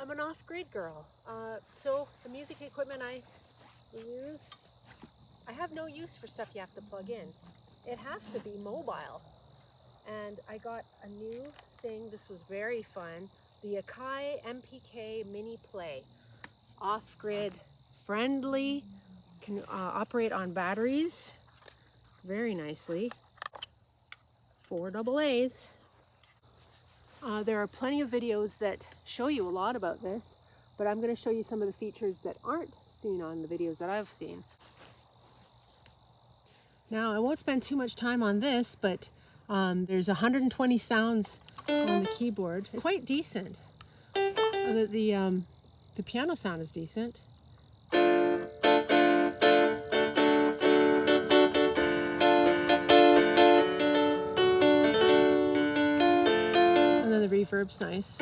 I'm an off-grid girl. So the music equipment I use, I have no use for stuff you have to plug in. It has to be mobile. And I got a new thing. This was very fun. The Akai MPK Mini Play. Off-grid friendly, can operate on batteries very nicely. 4 AA's. There are plenty of videos that show you a lot about this, but I'm going to show you some of the features that aren't seen on the videos that I've seen. Now, I won't spend too much time on this, but there's 120 sounds on the keyboard. It's quite decent. The piano sound is decent. And then the reverb's nice.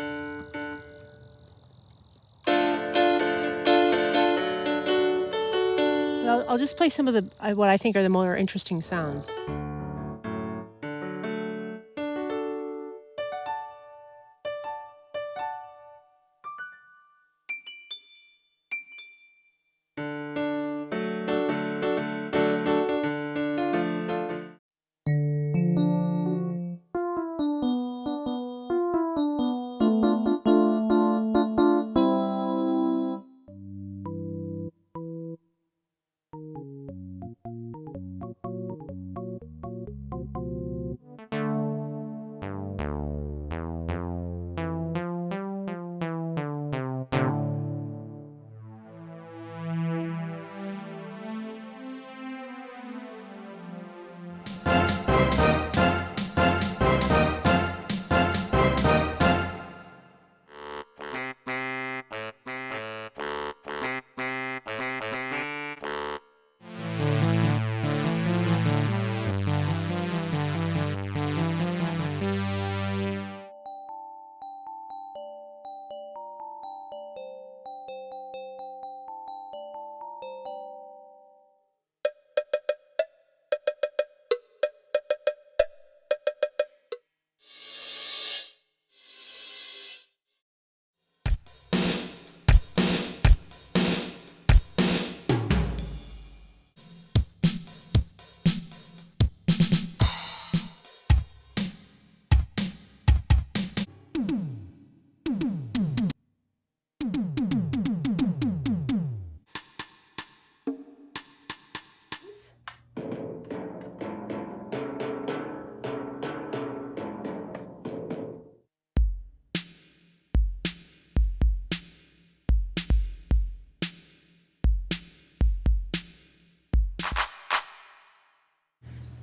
But I'll just play some of the what I think are the more interesting sounds.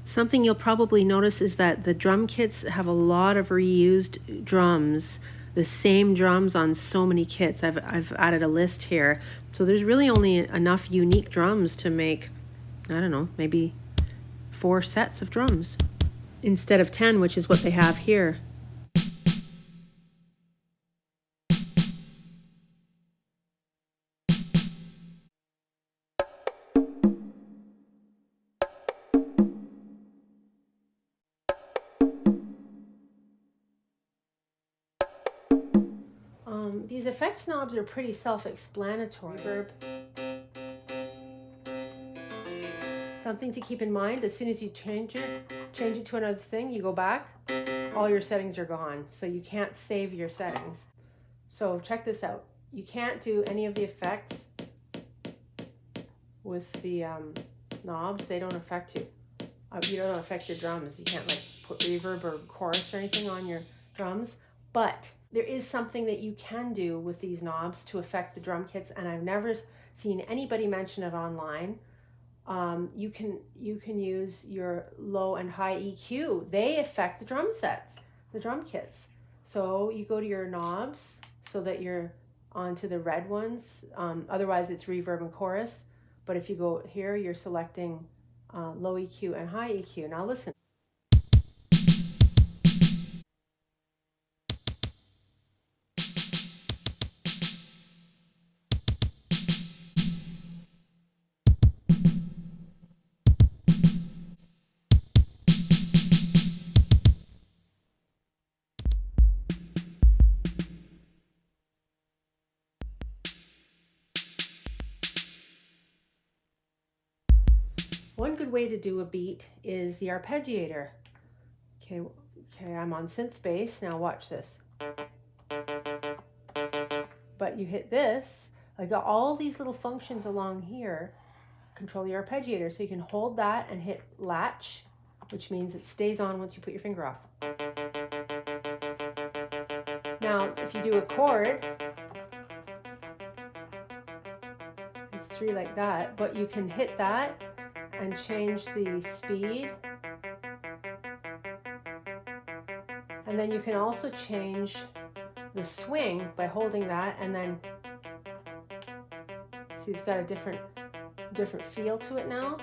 Something you'll probably notice is that the drum kits have a lot of reused drums, the same drums on so many kits. I've added a list here. So there's really only enough unique drums to make, I don't know, maybe 4 sets of drums instead of 10, which is what they have here. These effects knobs are pretty self-explanatory. Reverb. Something to keep in mind, as soon as you change it to another thing, you go back, all your settings are gone. So you can't save your settings. So check this out. You can't do any of the effects with the knobs. They don't affect you. You don't affect your drums. You can't like put reverb or chorus or anything on your drums. But there is something that you can do with these knobs to affect the drum kits, and I've never seen anybody mention it online. You can use your low and high EQ. They affect the drum sets, the drum kits. So you go to your knobs so that you're onto the red ones. Otherwise it's reverb and chorus. But if you go here, you're selecting low EQ and high EQ. Now listen. One good way to do a beat is the arpeggiator. Okay, I'm on synth bass. Now watch this. But you hit this, I got all these little functions along here, control the arpeggiator. So you can hold that and hit latch, which means it stays on once you put your finger off. Now, if you do a chord, it's 3 like that, but you can hit that and change the speed. And then you can also change the swing by holding that, and then see it's got a different feel to it now.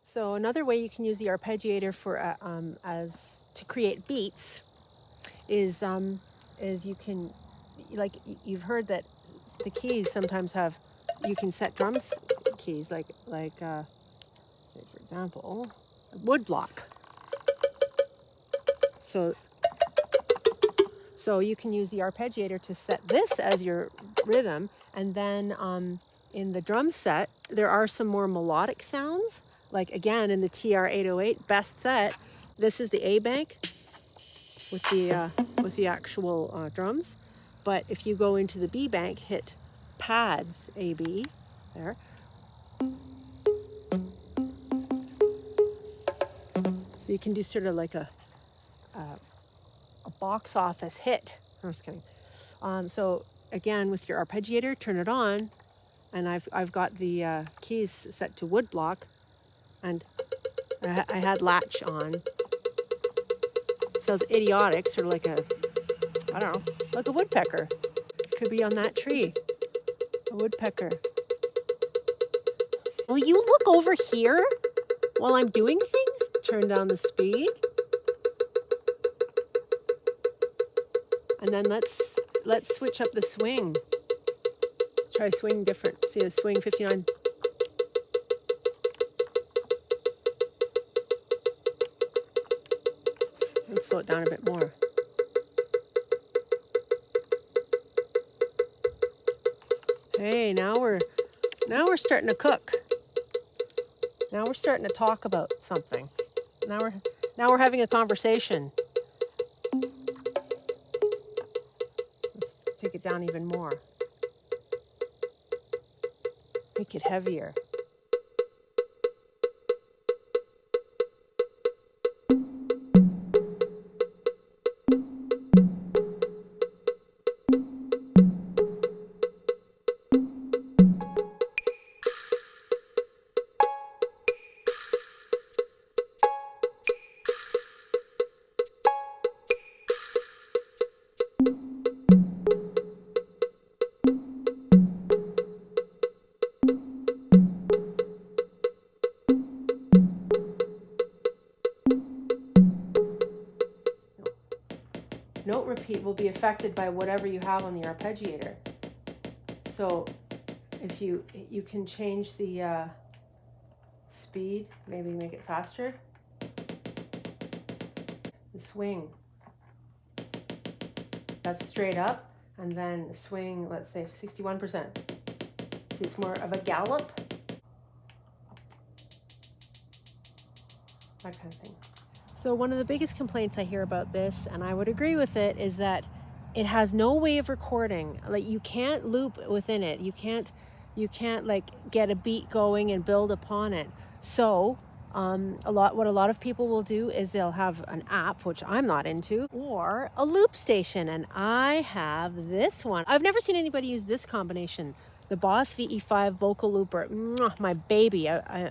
So another way you can use the arpeggiator for as to create beats is you can, like you've heard that the keys sometimes have, you can set drums keys like say for example wood block. So you can use the arpeggiator to set this as your rhythm, and then in the drum set there are some more melodic sounds. Like again, in the TR-808 best set, this is the A bank with the actual drums. But if you go into the B bank, hit pads A B there. So you can do sort of like a box office hit. I'm just kidding. So again, with your arpeggiator, turn it on, and I've got the keys set to wood block. And I had latch on. Sounds idiotic, sort of like I don't know, like a woodpecker. Could be on that tree, a woodpecker. Will you look over here while I'm doing things? Turn down the speed. And then let's switch up the swing. Try swing different. See the swing 59. Let's slow it down a bit more. Hey, now we're starting to cook. Now we're starting to talk about something. Now we're having a conversation. Let's take it down even more. Make it heavier. Note repeat will be affected by whatever you have on the arpeggiator. So if you can change the speed, maybe make it faster. The swing, that's straight up, and then the swing, let's say 61%. See, it's more of a gallop. That kind of thing. So one of the biggest complaints I hear about this, and I would agree with it, is that it has no way of recording. Like, you can't loop within it. You can't like get a beat going and build upon it. So what a lot of people will do is they'll have an app, which I'm not into, or a loop station. And I have this one. I've never seen anybody use this combination. The Boss VE5 vocal looper. Mwah, my baby. I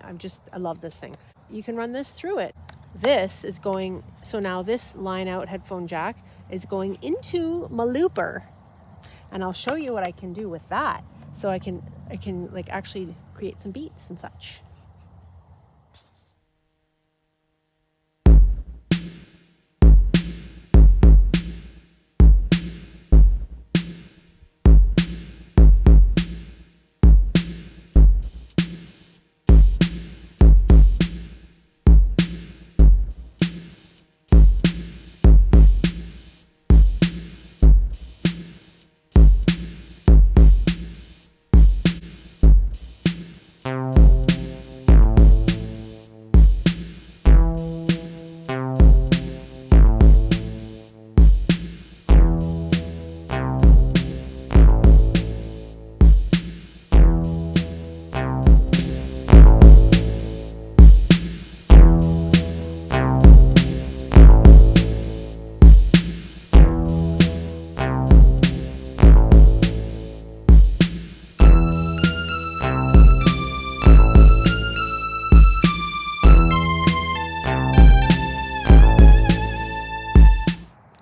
love this thing. You can run this through it. This is going, so now this line out headphone jack is going into my looper. And I'll show you what I can do with that. So I can like actually create some beats and such.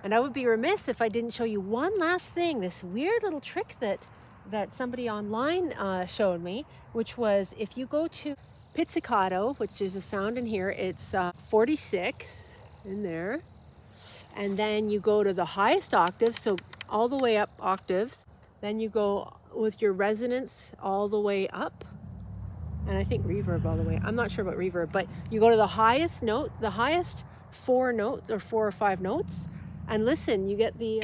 And I would be remiss if I didn't show you one last thing, this weird little trick that somebody online showed me, which was if you go to pizzicato, which is a sound in here, it's 46 in there, and then you go to the highest octave, so all the way up octaves, then you go with your resonance all the way up, and I think reverb all the way. I'm not sure about reverb, but you go to the highest note, the highest 4 notes or 4 or 5 notes, and listen, you get the